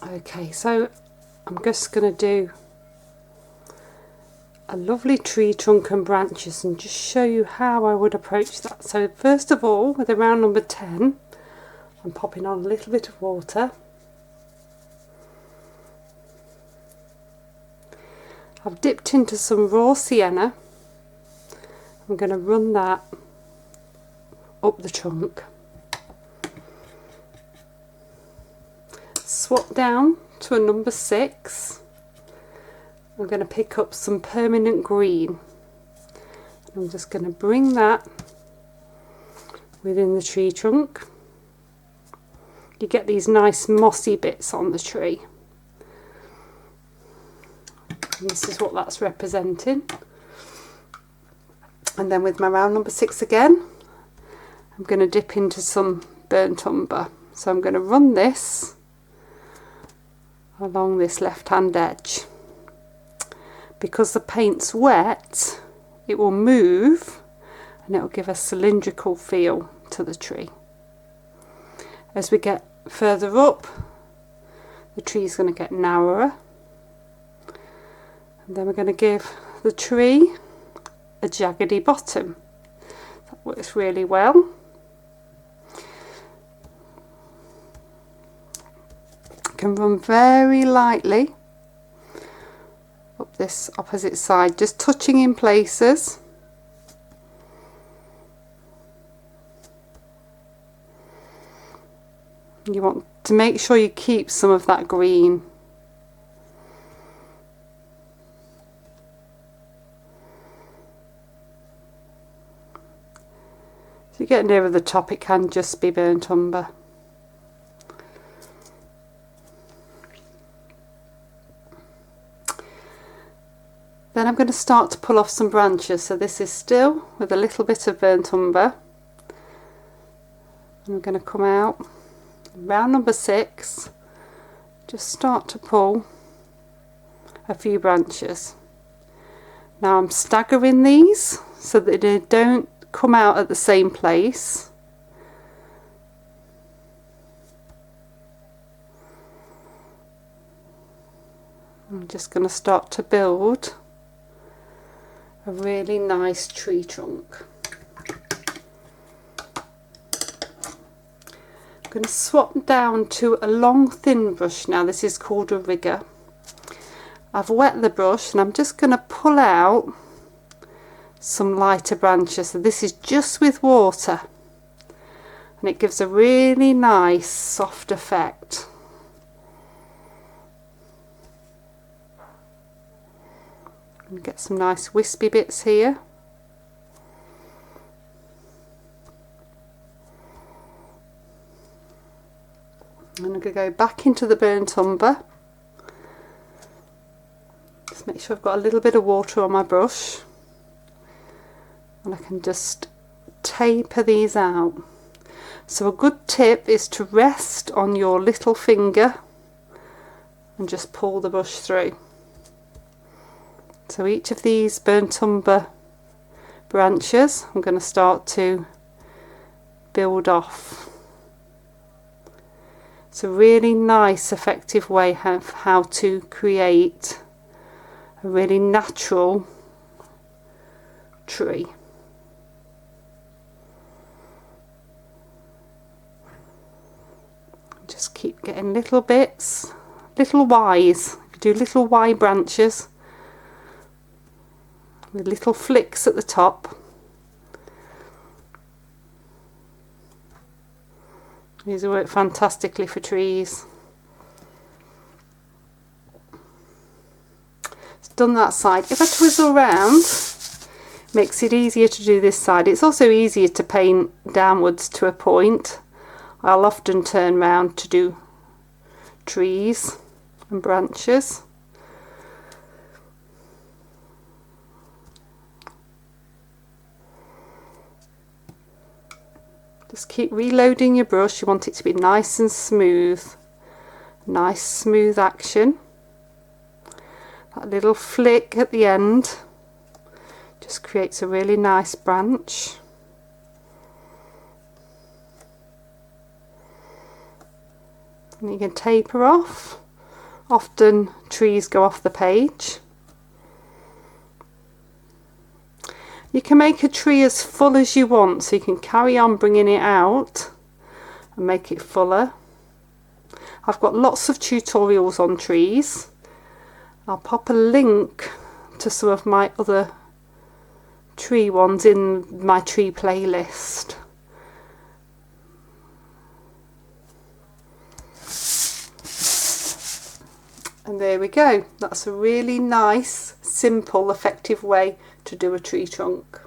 Okay, so I'm just going to do a lovely tree trunk and branches and just show you how I would approach that. So first of all, with a round number 10, I'm popping on a little bit of water. I've dipped into some raw sienna. I'm going to run that up the trunk. Swap down to a number 6. I'm going to pick up some permanent green. I'm just going to bring that within the tree trunk. You get these nice mossy bits on the tree. And this is what that's representing. And then with my round number 6 again, I'm going to dip into some burnt umber. So I'm going to run this along this left hand edge. Because the paint's wet, it will move and it will give a cylindrical feel to the tree. As we get further up, the tree is going to get narrower, and then we're going to give the tree a jaggedy bottom. That works really well. Can run very lightly up this opposite side, just touching in places. You want to make sure you keep some of that green. As you get nearer the top, it can just be burnt umber. Then I'm going to start to pull off some branches. So this is still with a little bit of burnt umber. And I'm going to come out round number 6, just start to pull a few branches. Now I'm staggering these so that they don't come out at the same place. I'm just going to start to build a really nice tree trunk. I'm going to swap down to a long thin brush now. This is called a rigger. I've wet the brush and I'm just going to pull out some lighter branches. So this is just with water and it gives a really nice soft effect. And get some nice wispy bits here. I'm going to go back into the burnt umber. Just make sure I've got a little bit of water on my brush. And I can just taper these out. So a good tip is to rest on your little finger and just pull the brush through. So each of these burnt umber branches I'm going to start to build off. It's a really nice effective way of how to create a really natural tree. Just keep getting little bits, little Ys. Do little Y branches with little flicks at the top. These work fantastically for trees. It's done that side. If I twizzle round, it makes it easier to do this side. It's also easier to paint downwards to a point. I'll often turn round to do trees and branches. Just keep reloading your brush. You want it to be nice and smooth. Nice smooth action. That little flick at the end just creates a really nice branch. And you can taper off Often trees go off the page. You can make a tree as full as you want, so you can carry on bringing it out and make it fuller. I've got lots of tutorials on trees. I'll pop a link to some of my other tree ones in my tree playlist. And there we go. That's a really nice, simple, effective way to do a tree trunk.